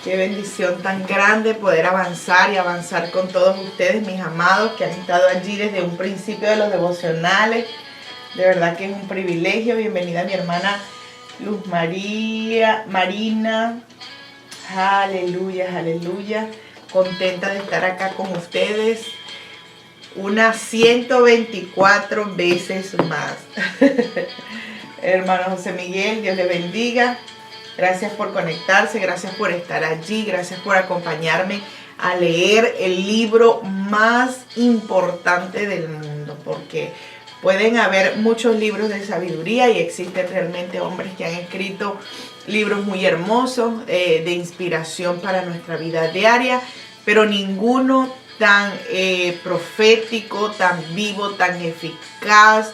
Qué bendición tan grande poder avanzar y avanzar con todos ustedes, mis amados, que han estado allí desde un principio de los devocionales. De verdad que es un privilegio. Bienvenida mi hermana Luz Marina. Aleluya, aleluya. Contenta de estar acá con ustedes unas 124 veces más. Hermano José Miguel, Dios le bendiga. Gracias por conectarse, gracias por estar allí, gracias por acompañarme a leer el libro más importante del mundo, porque pueden haber muchos libros de sabiduría y existen realmente hombres que han escrito libros muy hermosos de inspiración para nuestra vida diaria, pero ninguno tan profético, tan vivo, tan eficaz,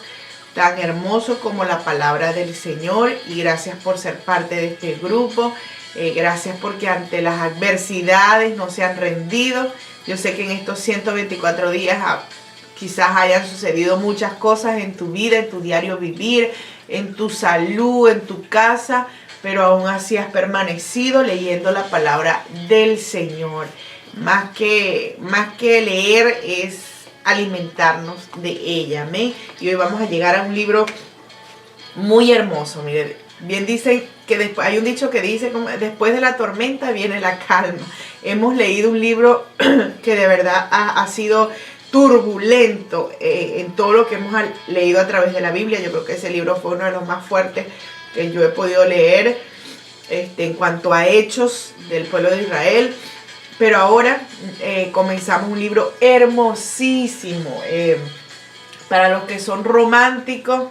tan hermoso como la palabra del Señor. Y gracias por ser parte de este grupo. Gracias porque ante las adversidades no se han rendido. Yo sé que en estos 124 días quizás hayan sucedido muchas cosas en tu vida, en tu diario vivir, en tu salud, en tu casa, pero aún así has permanecido leyendo la palabra del Señor. Más que leer es alimentarnos de ella, amén. Y hoy vamos a llegar a un libro muy hermoso. Miren, bien dicen que después, hay un dicho que dice, después de la tormenta viene la calma. Hemos leído un libro que de verdad ha sido turbulento en todo lo que hemos leído a través de la Biblia. Yo creo que ese libro fue uno de los más fuertes que yo he podido leer en cuanto a hechos del pueblo de Israel. Pero ahora comenzamos un libro hermosísimo para los que son románticos,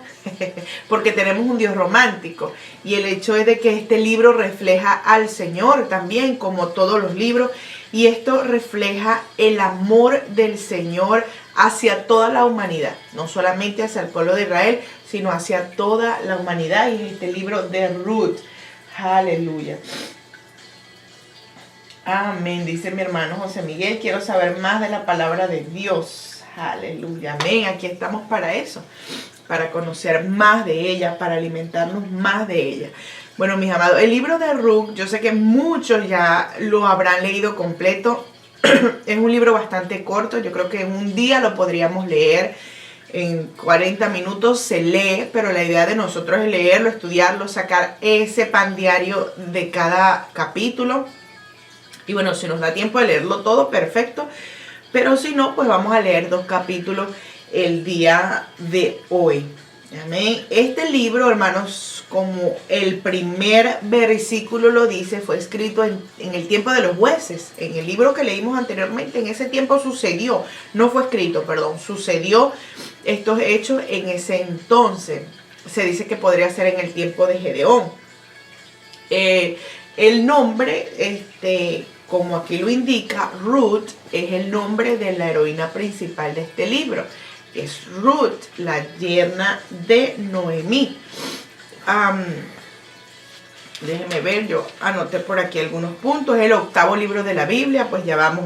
porque tenemos un Dios romántico. Y el hecho es de que este libro refleja al Señor también, como todos los libros. Y esto refleja el amor del Señor hacia toda la humanidad. No solamente hacia el pueblo de Israel, sino hacia toda la humanidad. Y es este libro de Ruth. Aleluya. Amén, dice mi hermano José Miguel, quiero saber más de la palabra de Dios. Aleluya, amén, aquí estamos para eso, para conocer más de ella, para alimentarnos más de ella. Bueno, mis amados, el libro de Ruth, yo sé que muchos ya lo habrán leído completo. Es un libro bastante corto, yo creo que en un día lo podríamos leer. En 40 minutos se lee, pero la idea de nosotros es leerlo, estudiarlo, sacar ese pan diario de cada capítulo. Y bueno, si nos da tiempo de leerlo todo, perfecto. Pero si no, pues vamos a leer 2 capítulos el día de hoy. Amén. Este libro, hermanos, como el primer versículo lo dice, fue escrito en el tiempo de los jueces. En el libro que leímos anteriormente, en ese tiempo sucedió, no fue escrito, perdón, sucedió estos hechos en ese entonces. Se dice que podría ser en el tiempo de Gedeón. El nombre, como aquí lo indica, Ruth es el nombre de la heroína principal de este libro. Es Ruth, la yerna de Noemí. Déjenme ver, yo anoté por aquí algunos puntos. Es el 8º libro de la Biblia, pues ya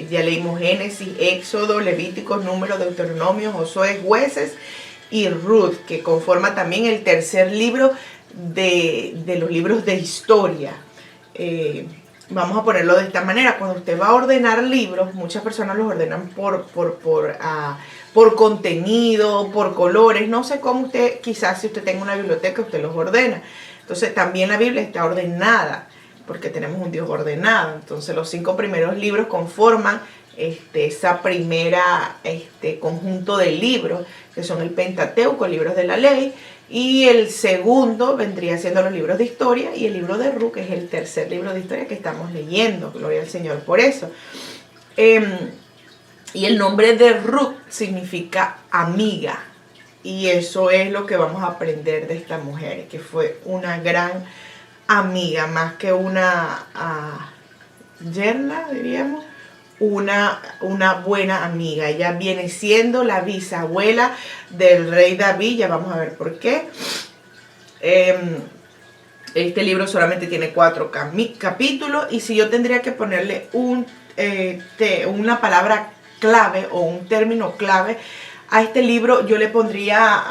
leímos Génesis, Éxodo, Levíticos, Números, Deuteronomio, Josué, Jueces y Ruth, que conforma también el 3er libro de los libros de historia. Vamos a ponerlo de esta manera. Cuando usted va a ordenar libros, muchas personas los ordenan por contenido, por colores. No sé cómo usted, quizás si usted tenga una biblioteca, usted los ordena. Entonces también la Biblia está ordenada, porque tenemos un Dios ordenado. Entonces los 5 primeros libros conforman esa primera conjunto de libros, que son el Pentateuco, libros de la ley. Y el segundo vendría siendo los libros de historia, y el libro de Ruth, que es el 3er libro de historia que estamos leyendo. Gloria al Señor por eso. Y el nombre de Ruth significa amiga. Y eso es lo que vamos a aprender de esta mujer, que fue una gran amiga, más que una yerna, diríamos. Una buena amiga. Ella viene siendo la bisabuela del rey David. Ya vamos a ver por qué. Este libro solamente tiene 4 capítulos. Y si yo tendría que ponerle una palabra clave o un término clave a este libro, yo le pondría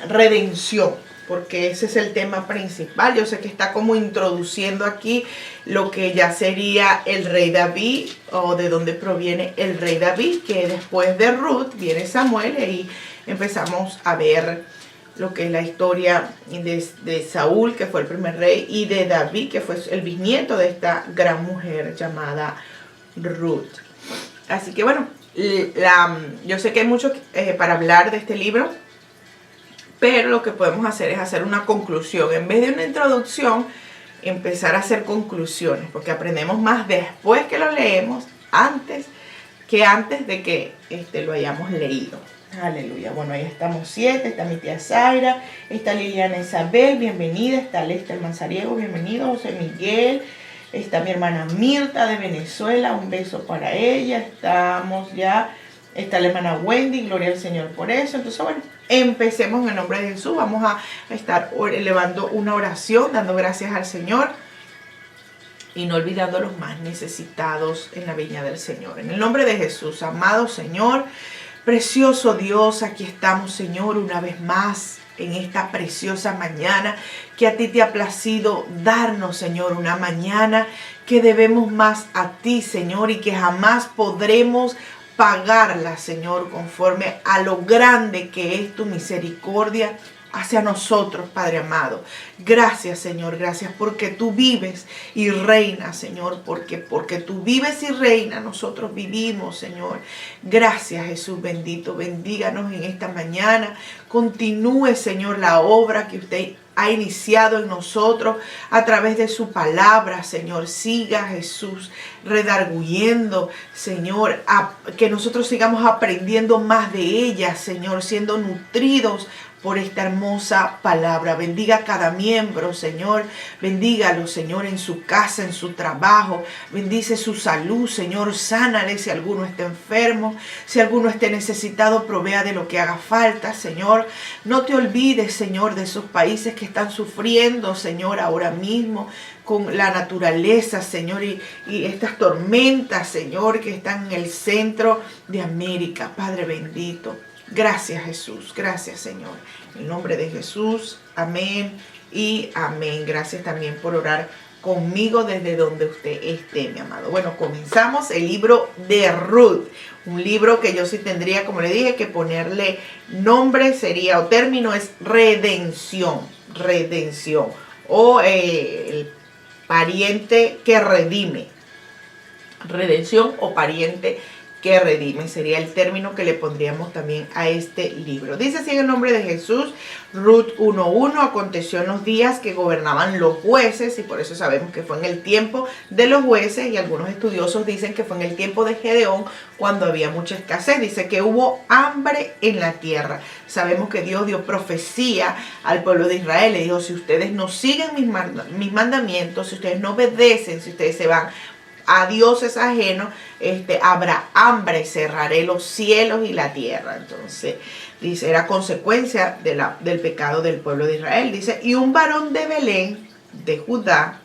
redención. porque ese es el tema principal. Yo sé que está como introduciendo aquí lo que ya sería el rey David, o de dónde proviene el rey David, que después de Ruth viene Samuel, y ahí empezamos a ver lo que es la historia de Saúl, que fue el primer rey, y de David, que fue el bisnieto de esta gran mujer llamada Ruth. Así que bueno, yo sé que hay mucho para hablar de este libro, pero lo que podemos hacer es hacer una conclusión. En vez de una introducción, empezar a hacer conclusiones, porque aprendemos más después que lo leemos antes de que lo hayamos leído. Aleluya. Bueno, ahí estamos 7. Está mi tía Zaira, está Liliana Isabel, bienvenida. Está Lester Manzariego, bienvenido. José Miguel, está mi hermana Mirta de Venezuela, un beso para ella. Estamos ya, está la hermana Wendy, gloria al Señor por eso. Entonces, bueno, empecemos en el nombre de Jesús. Vamos a estar elevando una oración, dando gracias al Señor y no olvidando a los más necesitados en la viña del Señor. En el nombre de Jesús, amado Señor, precioso Dios, aquí estamos, Señor, una vez más en esta preciosa mañana que a ti te ha placido darnos, Señor, una mañana que debemos más a ti, Señor, y que jamás podremos pagarla, Señor, conforme a lo grande que es tu misericordia hacia nosotros, Padre amado. Gracias, Señor, gracias porque tú vives y reinas, Señor, porque tú vives y reinas, nosotros vivimos, Señor. Gracias, Jesús bendito, bendíganos en esta mañana. Continúe, Señor, la obra que usted ha iniciado en nosotros a través de su palabra, Señor. Siga, Jesús, redarguyendo, Señor, que nosotros sigamos aprendiendo más de ella, Señor, siendo nutridos por esta hermosa palabra. Bendiga a cada miembro, Señor. Bendígalo, Señor, en su casa, en su trabajo. Bendice su salud, Señor. Sánale si alguno está enfermo. Si alguno esté necesitado, provea de lo que haga falta, Señor. No te olvides, Señor, de esos países que están sufriendo, Señor, ahora mismo con la naturaleza, Señor, y estas tormentas, Señor, que están en el centro de América. Padre bendito. Gracias, Jesús. Gracias, Señor. En el nombre de Jesús. Amén y amén. Gracias también por orar conmigo desde donde usted esté, mi amado. Bueno, comenzamos el libro de Ruth. Un libro que yo sí tendría, como le dije, que ponerle nombre, sería, o término es redención. Redención. O el pariente que redime. Redención o pariente que redime, sería el término que le pondríamos también a este libro. Dice así en el nombre de Jesús, Ruth 1:1, aconteció en los días que gobernaban los jueces, y por eso sabemos que fue en el tiempo de los jueces, y algunos estudiosos dicen que fue en el tiempo de Gedeón, cuando había mucha escasez. Dice que hubo hambre en la tierra. Sabemos que Dios dio profecía al pueblo de Israel, le dijo, si ustedes no siguen mis mandamientos, si ustedes no obedecen, si ustedes se van a dioses ajenos, habrá hambre, cerraré los cielos y la tierra. Entonces, dice, era consecuencia del pecado del pueblo de Israel. Dice, y un varón de Belén, de Judá,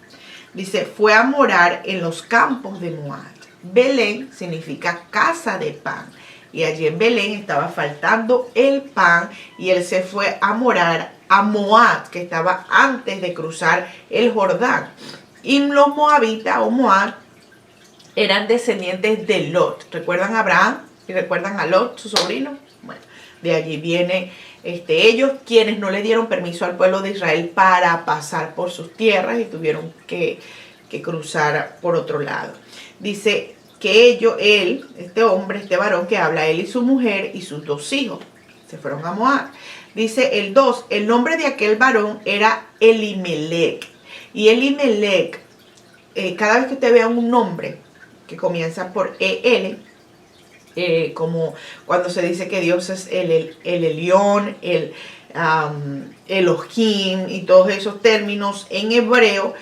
dice, fue a morar en los campos de Moab. Belén significa casa de pan. Y allí en Belén estaba faltando el pan, y él se fue a morar a Moab, que estaba antes de cruzar el Jordán. Y los moabitas o Moab eran descendientes de Lot. ¿Recuerdan a Abraham? ¿Y recuerdan a Lot, su sobrino? Bueno, de allí viene ellos, quienes no le dieron permiso al pueblo de Israel para pasar por sus tierras y tuvieron que cruzar por otro lado. Dice que él, este hombre, este varón que habla, él y su mujer y sus 2 hijos, se fueron a Moab. Dice el 2, el nombre de aquel varón era Elimelech. Y Elimelech, cada vez que usted vea un nombre que comienza por EL, como cuando se dice que Dios es el Elión, el Elohim y todos esos términos en hebreo,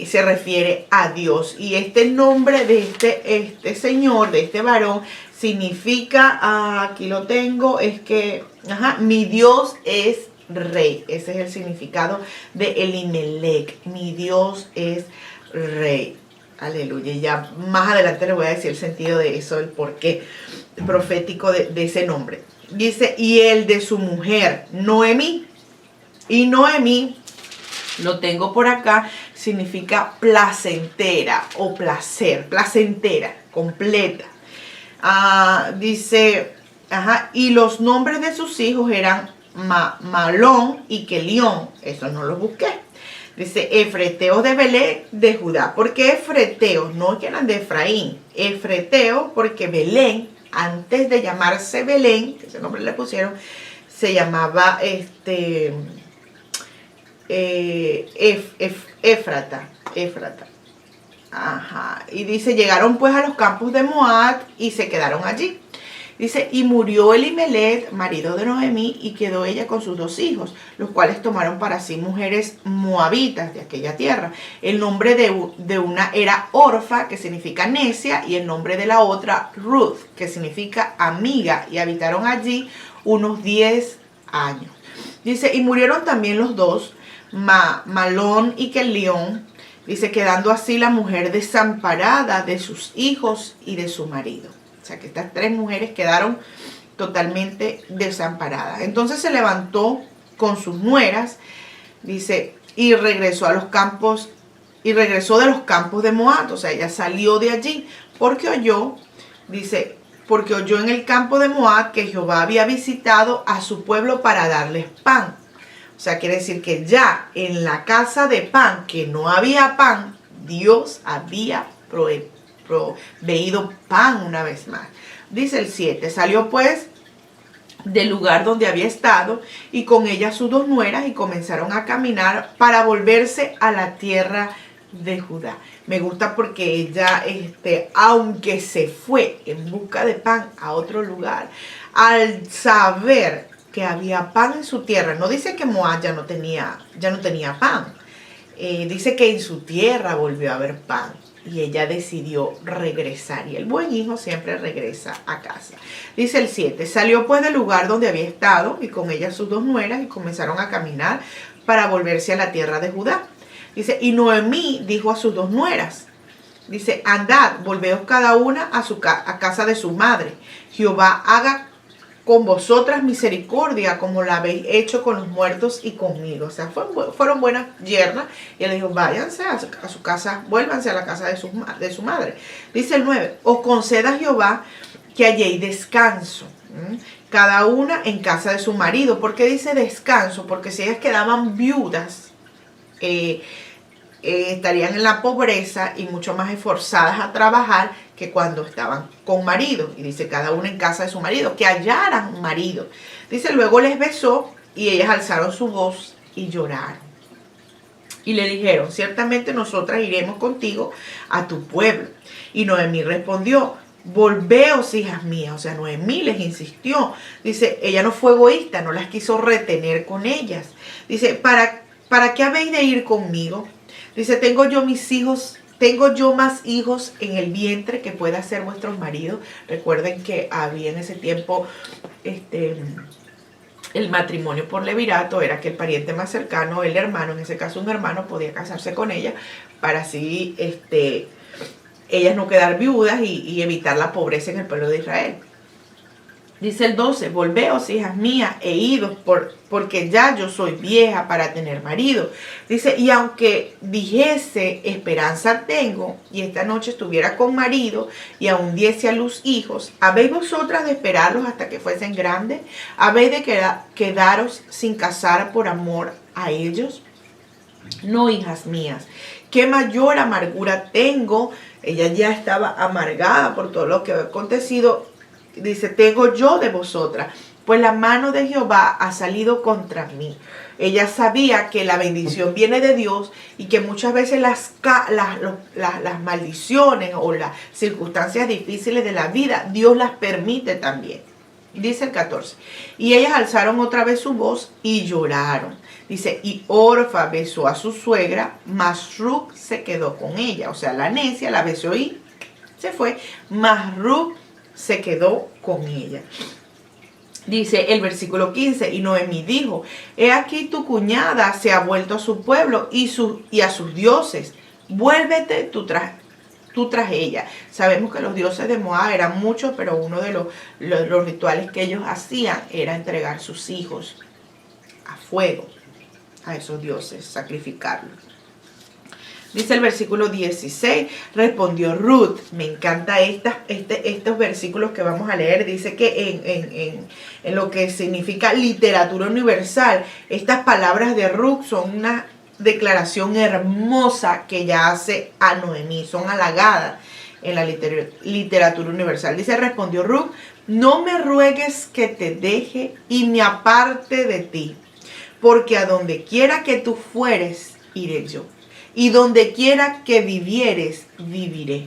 se refiere a Dios. Y este nombre de este señor, de este varón, significa, aquí lo tengo, es que, mi Dios es rey. Ese es el significado de Elimelech. Mi Dios es rey. Aleluya. Ya más adelante les voy a decir el sentido de eso, el porqué profético de ese nombre. Dice, y el de su mujer, Noemí. Y Noemí, lo tengo por acá, significa placentera o placer, placentera, completa. Dice, y los nombres de sus hijos eran Malón y Kelión. Eso no lo busqué. Dice, efreteos de Belén de Judá. ¿Por qué efreteos? No que eran de Efraín. Efreteos porque Belén, antes de llamarse Belén, que ese nombre le pusieron, se llamaba Éfrata. Y dice, llegaron pues a los campos de Moab y se quedaron allí. Dice, y murió Elimelech, marido de Noemí, y quedó ella con sus 2 hijos, los cuales tomaron para sí mujeres moabitas de aquella tierra. El nombre de una era Orfa, que significa necia, y el nombre de la otra Ruth, que significa amiga, y habitaron allí unos 10 años. Dice, y murieron también los 2, Malón y Kelión. Dice, quedando así la mujer desamparada de sus hijos y de su marido. O sea, que estas 3 mujeres quedaron totalmente desamparadas. Entonces se levantó con sus nueras, dice, y regresó a los campos, y regresó de los campos de Moab. O sea, ella salió de allí porque oyó, dice, porque oyó en el campo de Moab que Jehová había visitado a su pueblo para darles pan. O sea, quiere decir que ya en la casa de pan, que no había pan, Dios había proveído pan una vez más. Dice el 7, salió pues del lugar donde había estado y con ella sus 2 nueras y comenzaron a caminar para volverse a la tierra de Judá. Me gusta porque ella, aunque se fue en busca de pan a otro lugar, al saber que había pan en su tierra, no dice que Moab ya no tenía pan, dice que en su tierra volvió a haber pan. Y ella decidió regresar. Y el buen hijo siempre regresa a casa. Dice el 7. Salió pues del lugar donde había estado y con ella sus 2 nueras y comenzaron a caminar para volverse a la tierra de Judá. Dice, y Noemí dijo a sus 2 nueras. Dice, andad, volveos cada una a casa de su madre. Jehová haga con vosotras misericordia como la habéis hecho con los muertos y conmigo. O sea, fueron buenas yernas. Y él dijo, váyanse a su casa, vuélvanse a la casa de su madre. Dice el 9, os conceda Jehová que halléis descanso, cada una en casa de su marido. ¿Por qué dice descanso? Porque si ellas quedaban viudas, estarían en la pobreza y mucho más esforzadas a trabajar que cuando estaban con marido. Y dice, cada una en casa de su marido, que hallaran marido. Dice, luego les besó y ellas alzaron su voz y lloraron. Y le dijeron, ciertamente nosotras iremos contigo a tu pueblo. Y Noemí respondió, volveos, hijas mías. O sea, Noemí les insistió. Dice, ella no fue egoísta, no las quiso retener con ellas. Dice, ¿para qué habéis de ir conmigo? Dice, tengo yo más hijos en el vientre que pueda ser vuestros maridos. Recuerden que había en ese tiempo el matrimonio por levirato, era que el pariente más cercano, el hermano, en ese caso un hermano, podía casarse con ella para así ellas no quedar viudas y evitar la pobreza en el pueblo de Israel. Dice el 12, volveos, hijas mías, e idos, porque ya yo soy vieja para tener marido. Dice, y aunque dijese, esperanza tengo, y esta noche estuviera con marido, y aún diese a luz hijos, ¿habéis vosotras de esperarlos hasta que fuesen grandes? ¿Habéis de quedaros sin casar por amor a ellos? No, hijas mías, qué mayor amargura tengo. Ella ya estaba amargada por todo lo que había acontecido. Dice, tengo yo de vosotras, pues la mano de Jehová ha salido contra mí. Ella sabía que la bendición viene de Dios y que muchas veces las maldiciones o las circunstancias difíciles de la vida, Dios las permite también. Dice el 14, y ellas alzaron otra vez su voz y lloraron. Dice, y Orfa besó a su suegra, mas Ruth se quedó con ella. O sea, la necia la besó y se fue, mas Ruth se quedó con ella. Dice el versículo 15, y Noemí dijo, he aquí tu cuñada se ha vuelto a su pueblo y a sus dioses, vuélvete tú tras ella. Sabemos que los dioses de Moab eran muchos, pero uno de los rituales que ellos hacían era entregar sus hijos a fuego. a esos dioses, sacrificarlos. Dice el versículo 16, respondió Ruth. Me encanta estos versículos que vamos a leer. Dice que en lo que significa literatura universal, estas palabras de Ruth son una declaración hermosa que ella hace a Noemí. Son halagadas en la literatura universal. Dice, respondió Ruth, no me ruegues que te deje y me aparte de ti, porque a donde quiera que tú fueres, iré yo. Y donde quiera que vivieres, viviré.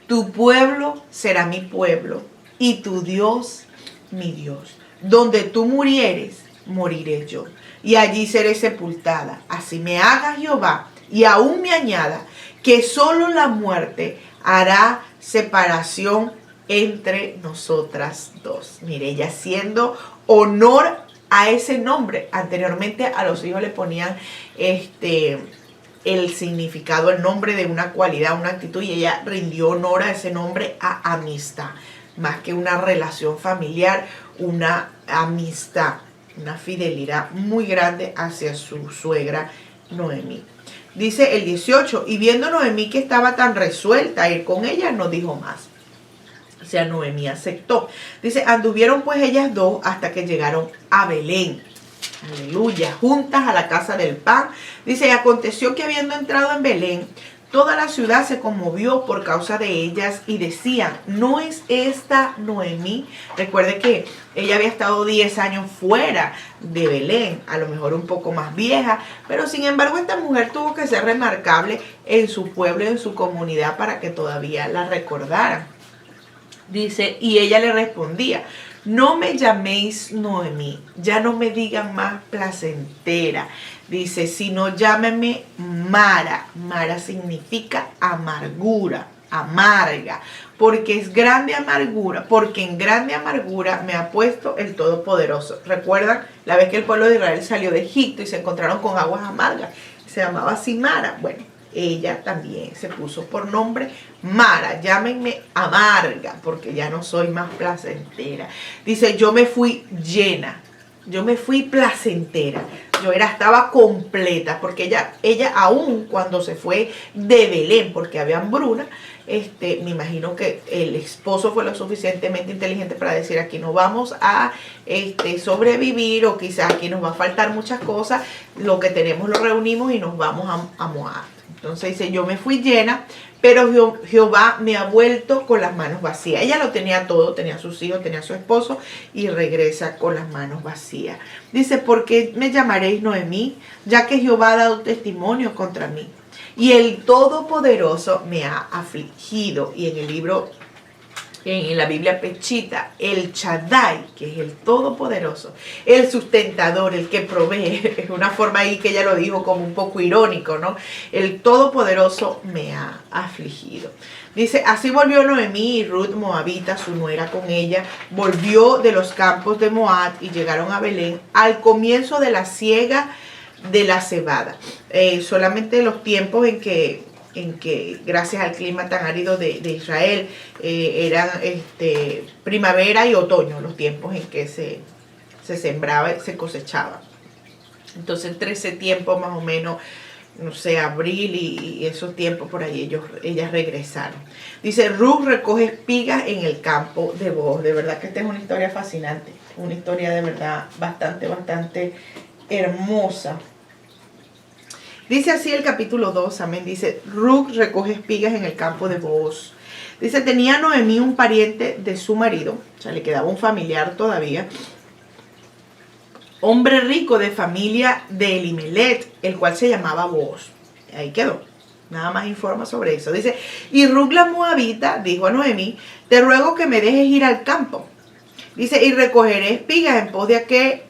Tu pueblo será mi pueblo, y tu Dios, mi Dios. Donde tú murieres, moriré yo, y allí seré sepultada. Así me haga Jehová, y aún me añada, que solo la muerte hará separación entre nosotras dos. Mire, ella haciendo honor a ese nombre. Anteriormente a los hijos le ponían el significado, el nombre de una cualidad, una actitud, y ella rindió honor a ese nombre, a amistad, más que una relación familiar, una amistad, una fidelidad muy grande hacia su suegra Noemí. Dice el 18, y viendo Noemí que estaba tan resuelta a ir con ella, no dijo más. O sea, Noemí aceptó. Dice, anduvieron pues ellas dos hasta que llegaron a Belén. Aleluya, juntas a la casa del pan. Dice, y aconteció que habiendo entrado en Belén, toda la ciudad se conmovió por causa de ellas y decían, ¿no es esta Noemí? Recuerde que ella había estado 10 años fuera de Belén, a lo mejor un poco más vieja, pero sin embargo esta mujer tuvo que ser remarcable en su pueblo y en su comunidad para que todavía la recordaran. Dice, y ella le respondía, no me llaméis Noemí, ya no me digan más placentera. Dice, sino llámeme Mara. Mara significa amargura, amarga, porque es grande amargura, porque en grande amargura me ha puesto el Todopoderoso. ¿Recuerdan la vez que el pueblo de Israel salió de Egipto y se encontraron con aguas amargas? Se llamaba así Mara. Bueno, ella también se puso por nombre Mara, llámenme amarga, porque ya no soy más placentera. Dice, yo me fui llena, yo me fui placentera, estaba completa, porque ella aún cuando se fue de Belén, porque había hambruna, me imagino que el esposo fue lo suficientemente inteligente para decir, aquí no vamos a sobrevivir, o quizás aquí nos va a faltar muchas cosas, lo que tenemos lo reunimos y nos vamos a Moab. Entonces dice, yo me fui llena, pero Jehová me ha vuelto con las manos vacías. Ella lo tenía todo, tenía sus hijos, tenía su esposo, y regresa con las manos vacías. Dice, ¿por qué me llamaréis Noemí? Ya que Jehová ha dado testimonio contra mí, y el Todopoderoso me ha afligido. Y en el libro, en la Biblia Pechita, el Shaddai, que es el Todopoderoso, el sustentador, el que provee, es una forma ahí que ella lo dijo como un poco irónico, ¿no? El Todopoderoso me ha afligido. Dice, así volvió Noemí y Ruth Moabita, su nuera, con ella, volvió de los campos de Moab y llegaron a Belén al comienzo de la siega de la cebada. Solamente los tiempos en que gracias al clima tan árido de Israel, eran primavera y otoño, los tiempos en que se sembraba y se cosechaba. Entonces entre ese tiempo más o menos, no sé, abril y esos tiempos por ahí ellas regresaron. Dice, Ruth recoge espigas en el campo de Booz. De verdad que esta es una historia fascinante, una historia de verdad bastante hermosa. Dice así el capítulo 2, amén. Dice, Ruth recoge espigas en el campo de Booz. Dice, tenía Noemí un pariente de su marido, o sea, le quedaba un familiar todavía, hombre rico de familia de Elimelech, el cual se llamaba Booz. Ahí quedó. Nada más informa sobre eso. Dice, y Ruth la Moabita dijo a Noemí, te ruego que me dejes ir al campo. Dice, y recogeré espigas en pos de aquel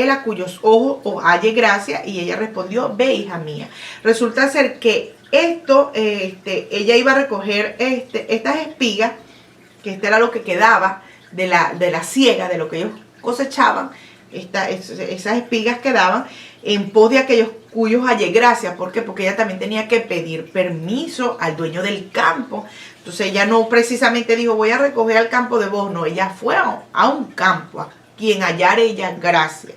a cuyos ojos os halle gracia. Y ella respondió, ve, hija mía. Resulta ser que ella iba a recoger estas espigas, que era lo que quedaba de la siega, de lo que ellos cosechaban. Esas espigas quedaban en pos de aquellos cuyos hallé gracia. ¿Por qué? Porque ella también tenía que pedir permiso al dueño del campo. Entonces ella no precisamente dijo, voy a recoger al campo de Booz. No, ella fue a un campo, a quien hallara ella gracia.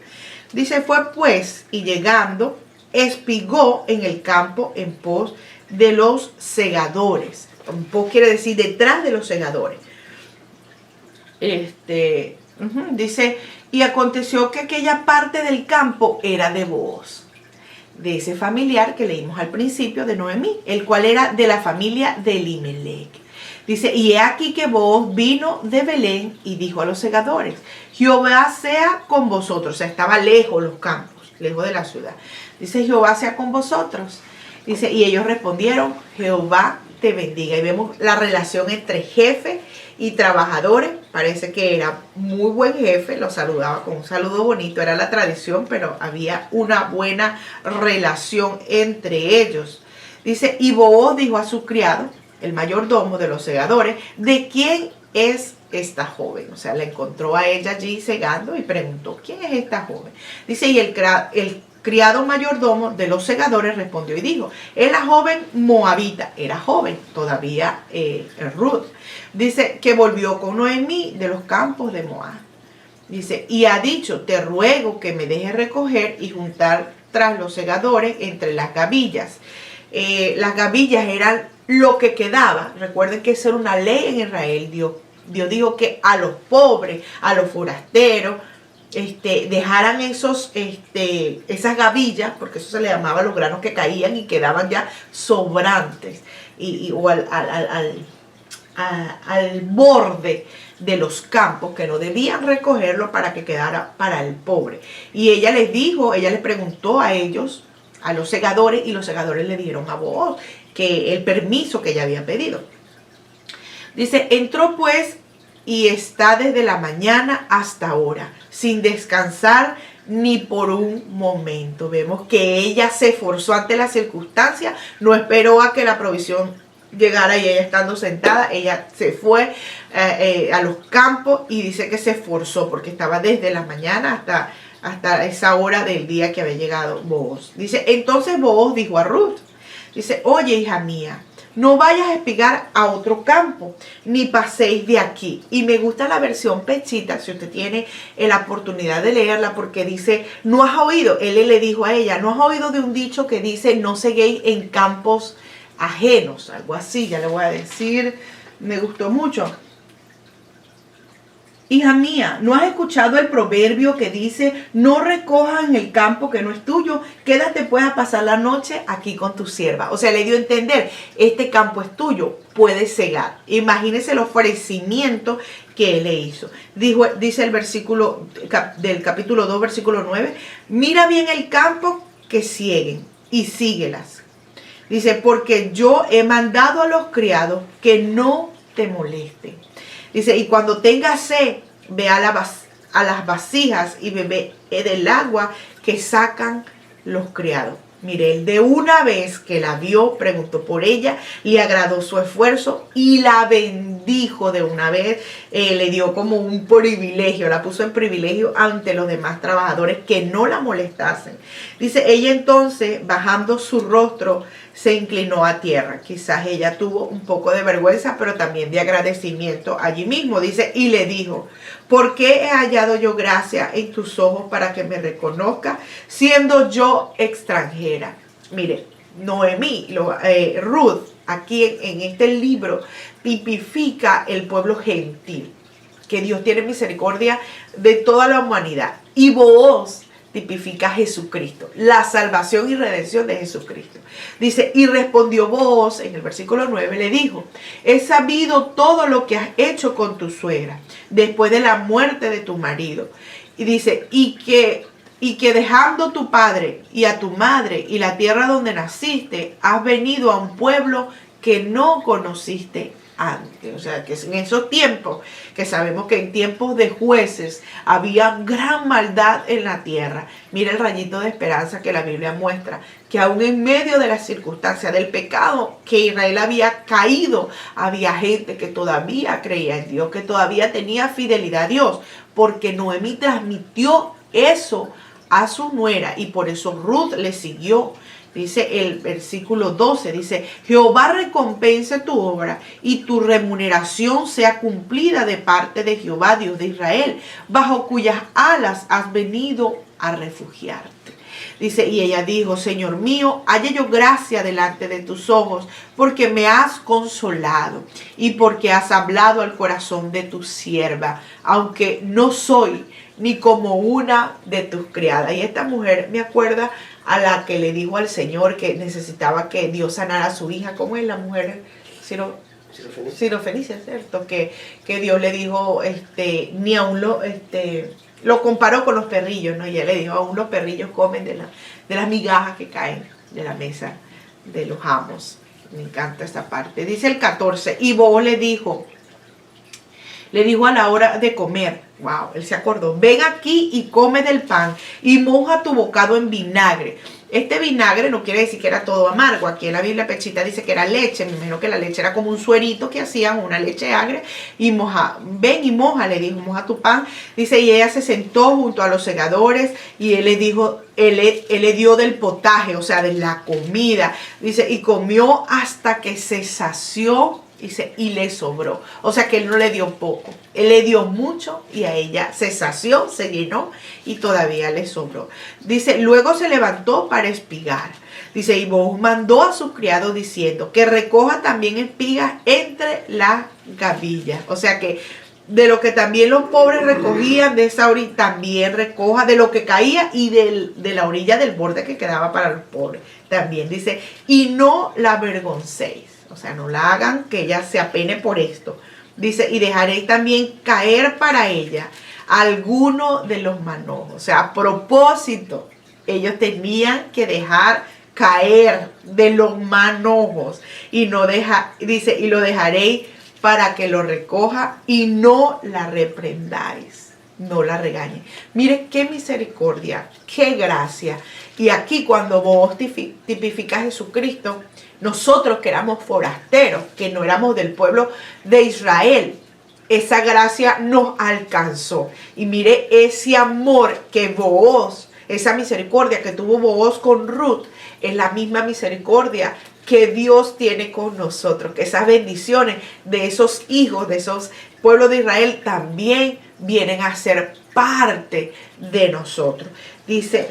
Dice, fue pues, y llegando, espigó en el campo en pos de los segadores. En pos quiere decir detrás de los segadores. Dice, y aconteció que aquella parte del campo era de Booz, de ese familiar que leímos al principio de Noemí, el cual era de la familia de Elimelech. Dice, y he aquí que Booz vino de Belén y dijo a los segadores, Jehová sea con vosotros. O sea, estaba lejos los campos, lejos de la ciudad. Dice, Jehová sea con vosotros. Dice, y ellos respondieron, Jehová te bendiga. Y vemos la relación entre jefe y trabajadores. Parece que era muy buen jefe, lo saludaba con un saludo bonito, era la tradición, pero había una buena relación entre ellos. Dice, y Booz dijo a su criado, el mayordomo de los segadores, ¿de quién es esta joven? O sea, la encontró a ella allí segando y preguntó, ¿quién es esta joven? Dice, y el criado mayordomo de los segadores respondió y dijo, es la joven moabita, era joven todavía Ruth. Dice que volvió con Noemí de los campos de Moab. Dice, y ha dicho, te ruego que me dejes recoger y juntar tras los segadores entre las gavillas. Las gavillas eran lo que quedaba. Recuerden que esa era una ley en Israel. Dios dijo que a los pobres, a los forasteros, dejaran esas gavillas, porque eso se le llamaba los granos que caían y quedaban ya sobrantes, o al borde de los campos, que no debían recogerlo para que quedara para el pobre. Y ella les preguntó a ellos, a los segadores, y los segadores le dieron a Booz que el permiso que ella había pedido. Dice, entró pues y está desde la mañana hasta ahora, sin descansar ni por un momento. Vemos que ella se esforzó ante la circunstancia, no esperó a que la provisión llegara y ella estando sentada, ella se fue a los campos y dice que se esforzó porque estaba desde la mañana hasta esa hora del día que había llegado Booz. Dice, entonces Booz dijo a Ruth, dice, oye, hija mía, no vayas a espigar a otro campo, ni paséis de aquí. Y me gusta la versión pechita, si usted tiene la oportunidad de leerla, porque dice, no has oído, él le dijo a ella, no has oído de un dicho que dice, no seguéis en campos ajenos, algo así, ya le voy a decir, me gustó mucho. Hija mía, ¿no has escuchado el proverbio que dice, no recojas en el campo que no es tuyo? Quédate pues a pasar la noche aquí con tu sierva. O sea, le dio a entender, este campo es tuyo, puedes cegar. Imagínese el ofrecimiento que él le hizo. Dice el versículo del capítulo 2, versículo 9, mira bien el campo que cieguen y síguelas. Dice, porque yo he mandado a los criados que no te molesten. Dice, y cuando tengas sed, ve a las vasijas y bebe del agua que sacan los criados. Mire, él de una vez que la vio, preguntó por ella, le agradó su esfuerzo y la bendijo de una vez. Le dio como un privilegio, la puso en privilegio ante los demás trabajadores que no la molestasen. Dice, ella entonces, bajando su rostro, se inclinó a tierra. Quizás ella tuvo un poco de vergüenza, pero también de agradecimiento allí mismo. Dice, y le dijo, ¿por qué he hallado yo gracia en tus ojos para que me reconozca, siendo yo extranjera? Mire, Noemí, Ruth, aquí en este libro, tipifica el pueblo gentil, que Dios tiene misericordia de toda la humanidad. Y Booz tipifica a Jesucristo, la salvación y redención de Jesucristo. Dice, y respondió Booz, en el versículo 9, le dijo, he sabido todo lo que has hecho con tu suegra, después de la muerte de tu marido. Y dice, y que dejando tu padre y a tu madre y la tierra donde naciste, has venido a un pueblo que no conociste antes. O sea, que en esos tiempos, que sabemos que en tiempos de jueces había gran maldad en la tierra. Mira el rayito de esperanza que la Biblia muestra, que aún en medio de las circunstancias del pecado que Israel había caído, había gente que todavía creía en Dios, que todavía tenía fidelidad a Dios, porque Noemí transmitió eso a su nuera y por eso Ruth le siguió. Dice el versículo 12, dice, Jehová recompense tu obra y tu remuneración sea cumplida de parte de Jehová, Dios de Israel, bajo cuyas alas has venido a refugiarte. Dice, y ella dijo, Señor mío, halle yo gracia delante de tus ojos, porque me has consolado y porque has hablado al corazón de tu sierva, aunque no soy ni como una de tus criadas. Y esta mujer me acuerda a la que le dijo al Señor que necesitaba que Dios sanara a su hija. ¿Cómo es la mujer? Sirofenicia, ¿cierto? Que Dios le dijo, ni aún lo comparó con los perrillos, ¿no? Y ella le dijo, aún los perrillos comen de las migajas que caen de la mesa de los amos. Me encanta esta parte. Dice el 14, y Booz le dijo a la hora de comer, wow, él se acordó, ven aquí y come del pan y moja tu bocado en vinagre. Este vinagre no quiere decir que era todo amargo. Aquí en la Biblia Pechita dice que era leche. Me imagino que la leche era como un suerito que hacían, una leche agria. Y ven y moja, le dijo, moja tu pan. Dice, y ella se sentó junto a los segadores y él le dijo, él le dio del potaje, o sea, de la comida. Dice, y comió hasta que se sació. Dice, y le sobró. O sea que él no le dio poco. Él le dio mucho y a ella se sació, se llenó y todavía le sobró. Dice, luego se levantó para espigar. Dice, y Booz mandó a sus criados diciendo que recoja también espigas entre las gavillas. O sea que de lo que también los pobres recogían de esa orilla, también recoja de lo que caía y de la orilla del borde que quedaba para los pobres. También dice, y no la avergoncéis. O sea, no la hagan que ella se apene por esto. Dice, y dejaréis también caer para ella alguno de los manojos. O sea, a propósito, ellos tenían que dejar caer de los manojos. Y no dice, y lo dejaréis para que lo recoja y no la reprendáis. No la regañen. Mire qué misericordia, qué gracia. Y aquí cuando vos tipificas a Jesucristo, nosotros que éramos forasteros, que no éramos del pueblo de Israel, esa gracia nos alcanzó. Y mire ese amor que Booz, esa misericordia que tuvo Booz con Ruth, es la misma misericordia que Dios tiene con nosotros. Que esas bendiciones de esos hijos, de esos pueblos de Israel, también vienen a ser parte de nosotros. Dice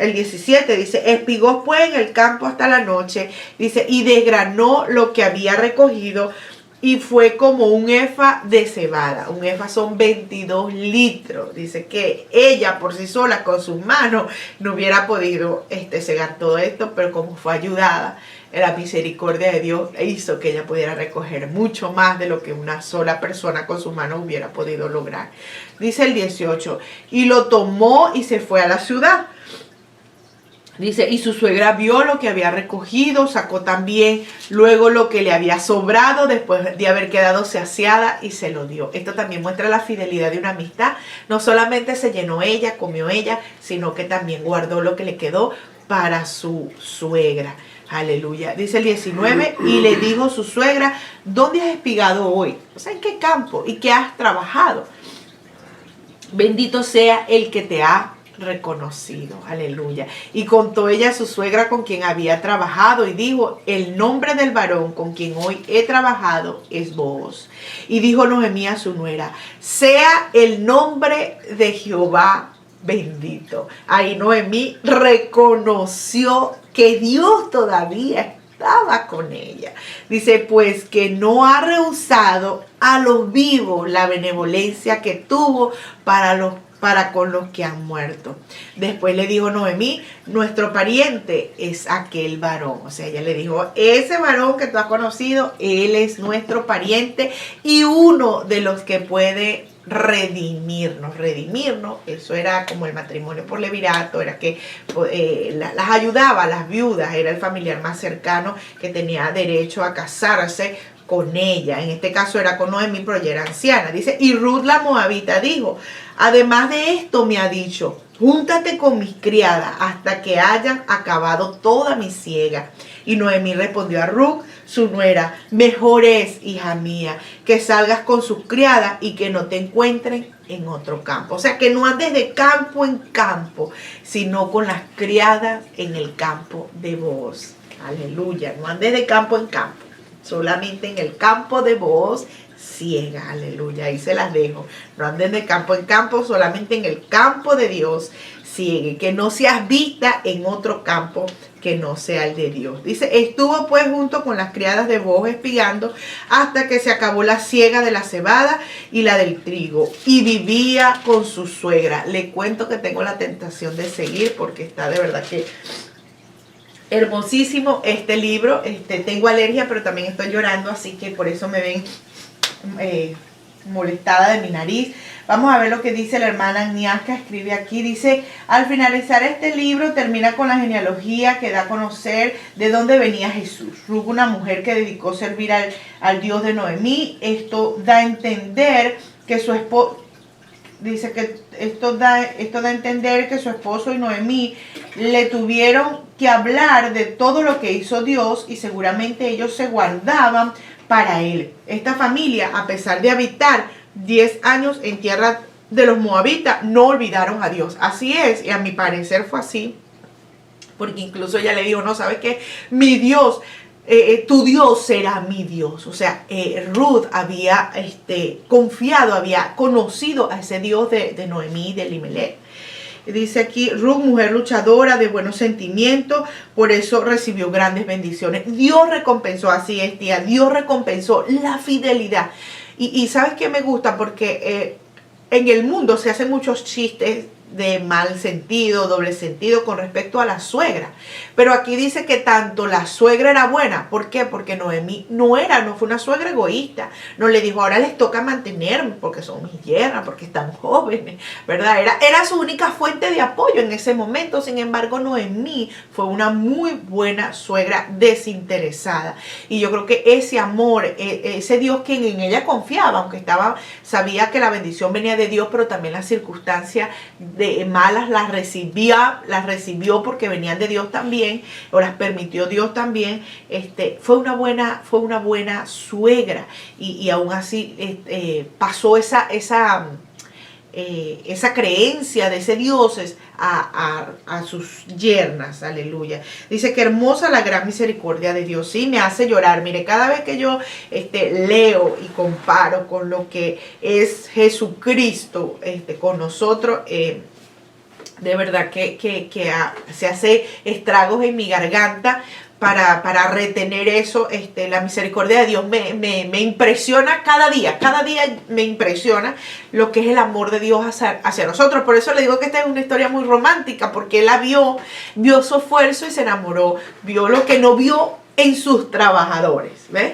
el 17, dice, espigó pues en el campo hasta la noche, dice, y desgranó lo que había recogido, y fue como un efa de cebada. Un efa son 22 litros. Dice que ella por sí sola con sus manos no hubiera podido cegar todo esto, pero como fue ayudada, la misericordia de Dios hizo que ella pudiera recoger mucho más de lo que una sola persona con sus manos hubiera podido lograr. Dice el 18, y lo tomó y se fue a la ciudad. Dice, y su suegra vio lo que había recogido, sacó también luego lo que le había sobrado después de haber quedado saciada y se lo dio. Esto también muestra la fidelidad de una amistad. No solamente se llenó ella, comió ella, sino que también guardó lo que le quedó para su suegra. Aleluya. Dice el 19, y le dijo su suegra, ¿dónde has espigado hoy? O sea, ¿en qué campo? ¿Y qué has trabajado? Bendito sea el que te ha reconocido. Aleluya. Y contó ella a su suegra con quien había trabajado y dijo, el nombre del varón con quien hoy he trabajado es Booz. Y dijo Noemí a su nuera, sea el nombre de Jehová bendito. Ahí Noemí reconoció que Dios todavía estaba con ella. Dice, pues que no ha rehusado a los vivos la benevolencia que tuvo para con los que han muerto. Después le dijo Noemí, nuestro pariente es aquel varón. O sea, ella le dijo, ese varón que tú has conocido, él es nuestro pariente y uno de los que puede redimirnos, eso era como el matrimonio por levirato, era que las ayudaba a las viudas, era el familiar más cercano que tenía derecho a casarse con ella. En este caso era con Noemí, pero ya era anciana. Dice, y Ruth la moabita dijo, además de esto me ha dicho, júntate con mis criadas hasta que hayan acabado toda mi siega. Y Noemí respondió a Ruth, su nuera, mejor es, hija mía, que salgas con sus criadas y que no te encuentren en otro campo. O sea, que no andes de campo en campo, sino con las criadas en el campo de Booz. Aleluya, no andes de campo en campo, solamente en el campo de Booz ciega. Aleluya, ahí se las dejo. No anden de campo en campo, solamente en el campo de Dios ciegue, que no seas vista en otro campo que no sea el de Dios. Dice, estuvo pues junto con las criadas de Booz espigando hasta que se acabó la siega de la cebada y la del trigo, y vivía con su suegra. Le cuento que tengo la tentación de seguir porque está de verdad que hermosísimo este libro. Tengo alergia, pero también estoy llorando, así que por eso me ven molestada de mi nariz. Vamos a ver lo que dice la hermana Agnieszka. Escribe aquí, dice, al finalizar este libro termina con la genealogía que da a conocer de dónde venía Jesús. Ruth, una mujer que dedicó servir al Dios de Noemí. Esto da a entender que su esposo, dice que esto da a entender que su esposo y Noemí le tuvieron que hablar de todo lo que hizo Dios, y seguramente ellos se guardaban para él. Esta familia, a pesar de habitar 10 años en tierra de los moabitas, no olvidaron a Dios. Así es, y a mi parecer fue así, porque incluso ella le dijo, no, ¿sabes qué? Mi Dios, tu Dios será mi Dios. O sea, Ruth había confiado, había conocido a ese Dios de Noemí, de Elimelech. Dice aquí, Ruth, mujer luchadora, de buenos sentimientos, por eso recibió grandes bendiciones. Dios recompensó, así es, tía, Dios recompensó la fidelidad. Y ¿sabes qué me gusta? Porque en el mundo se hacen muchos chistes de mal sentido, doble sentido con respecto a la suegra. Pero aquí dice que tanto la suegra era buena. ¿Por qué? Porque Noemí no fue una suegra egoísta. No le dijo, ahora les toca mantenerme porque son mis yernas, porque están jóvenes, ¿verdad? Era su única fuente de apoyo en ese momento. Sin embargo, Noemí fue una muy buena suegra desinteresada. Y yo creo que ese amor, ese Dios que en ella confiaba, aunque sabía que la bendición venía de Dios, pero también las circunstancias malas las recibió porque venían de Dios también, o las permitió Dios también. Fue una buena suegra, y aún así pasó esa creencia de ese Dios a sus yernas. Aleluya. Dice que hermosa la gran misericordia de Dios. Sí, me hace llorar. Mire, cada vez que yo leo y comparo con lo que es Jesucristo con nosotros, de verdad que se hace estragos en mi garganta para retener eso. La misericordia de Dios me impresiona cada día me impresiona lo que es el amor de Dios hacia nosotros. Por eso le digo que esta es una historia muy romántica, porque él la vio su esfuerzo y se enamoró, vio lo que no vio en sus trabajadores, ¿ves?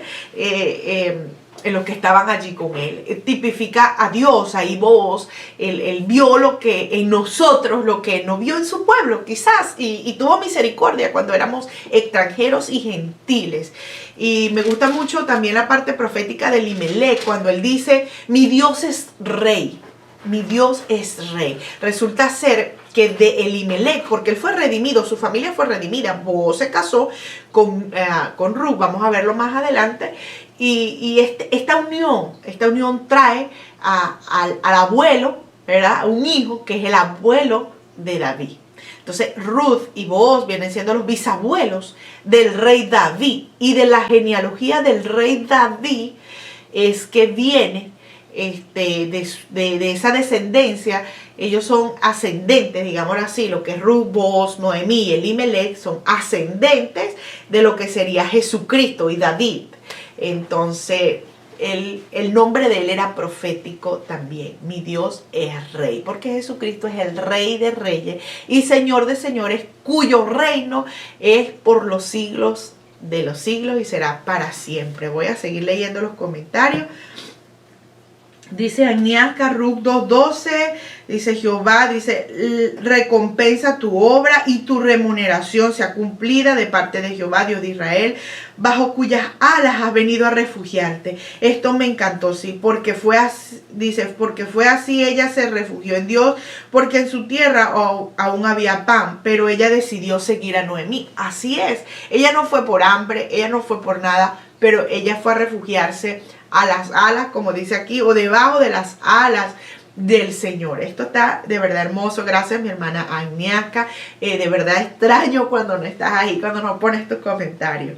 En los que estaban allí con él. Tipifica a Dios, ahí vos, él vio lo que en nosotros, lo que no vio en su pueblo, quizás, y tuvo misericordia cuando éramos extranjeros y gentiles. Y me gusta mucho también la parte profética de Elimelech, cuando él dice, mi Dios es rey. Mi Dios es rey. Resulta ser que de Elimelech, porque él fue redimido, su familia fue redimida. Boaz se casó con Ruth, vamos a verlo más adelante. Y esta unión trae al abuelo, ¿verdad? Un hijo que es el abuelo de David. Entonces Ruth y Boaz vienen siendo los bisabuelos del rey David. Y de la genealogía del rey David es que viene de esa descendencia. Ellos son ascendentes, digamos así, lo que es Ruth, Boaz, Noemí y Elimelech son ascendentes de lo que sería Jesucristo y David. Entonces el nombre de él era profético también. Mi Dios es rey, porque Jesucristo es el rey de reyes y señor de señores, cuyo reino es por los siglos de los siglos y será para siempre. Voy a seguir leyendo los comentarios. Dice Agnieszka, Ruth 2:12, dice Jehová, dice, recompensa tu obra y tu remuneración sea cumplida de parte de Jehová, Dios de Israel, bajo cuyas alas has venido a refugiarte. Esto me encantó, sí, porque fue así, dice, porque fue así, ella se refugió en Dios, porque en su tierra aún había pan, pero ella decidió seguir a Noemí. Así es, ella no fue por hambre, ella no fue por nada, pero ella fue a refugiarse a las alas, como dice aquí, o debajo de las alas del Señor. Esto está de verdad hermoso. Gracias, mi hermana Agnieszka. De verdad extraño cuando no estás ahí, cuando no pones tus comentarios.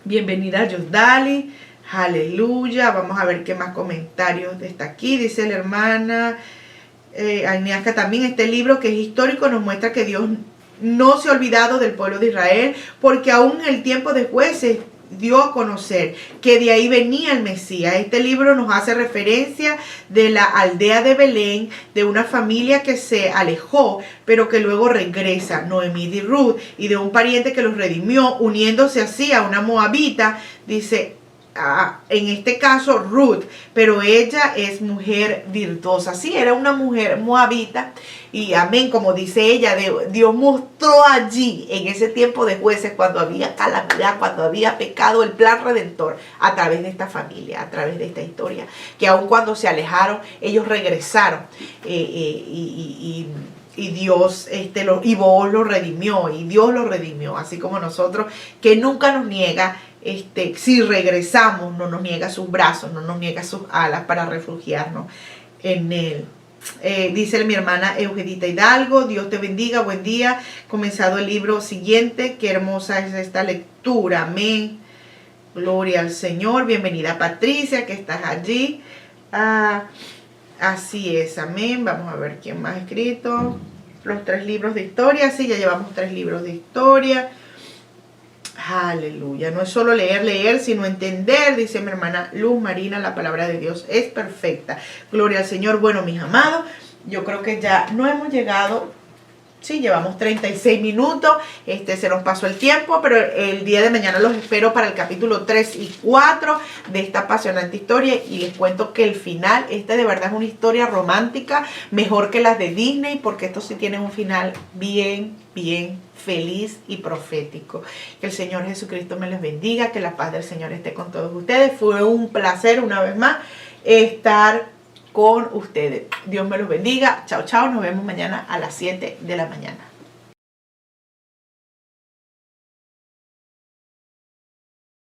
Bienvenida, Yosdali. Aleluya. Vamos a ver qué más comentarios está aquí. Dice la hermana Agnieszka también, este libro que es histórico nos muestra que Dios no se ha olvidado del pueblo de Israel, porque aún en el tiempo de Jueces dio a conocer que de ahí venía el Mesías. Este libro nos hace referencia de la aldea de Belén, de una familia que se alejó, pero que luego regresa, Noemí y Ruth, y de un pariente que los redimió, uniéndose así a una moabita, dice, en este caso Ruth, pero ella es mujer virtuosa. Sí, era una mujer moabita y amén, como dice ella, Dios mostró allí en ese tiempo de Jueces, cuando había calamidad, cuando había pecado, el plan redentor a través de esta familia, a través de esta historia, que aun cuando se alejaron, ellos regresaron y Dios y Booz lo redimió, y Dios lo redimió, así como nosotros, que nunca nos niega. Si regresamos, no nos niega sus brazos, no nos niega sus alas para refugiarnos en Él. Dice mi hermana Eugenita Hidalgo, Dios te bendiga, buen día. Comenzado el libro siguiente, qué hermosa es esta lectura, amén. Gloria al Señor, bienvenida Patricia, que estás allí. Así es, amén. Vamos a ver quién más ha escrito. Los 3 libros de historia, sí, ya llevamos 3 libros de historia. Aleluya, no es solo leer, sino entender, dice mi hermana Luz Marina, la palabra de Dios es perfecta. Gloria al Señor. Bueno, mis amados, yo creo que ya no hemos llegado, sí, llevamos 36 minutos, se nos pasó el tiempo, pero el día de mañana los espero para el capítulo 3 y 4 de esta apasionante historia, y les cuento que el final, de verdad es una historia romántica, mejor que las de Disney, porque esto sí tiene un final bien feliz y profético. Que el Señor Jesucristo me les bendiga, que la paz del Señor esté con todos ustedes. Fue un placer una vez más estar con ustedes. Dios me los bendiga. Chao, chao. Nos vemos mañana a las 7 de la mañana.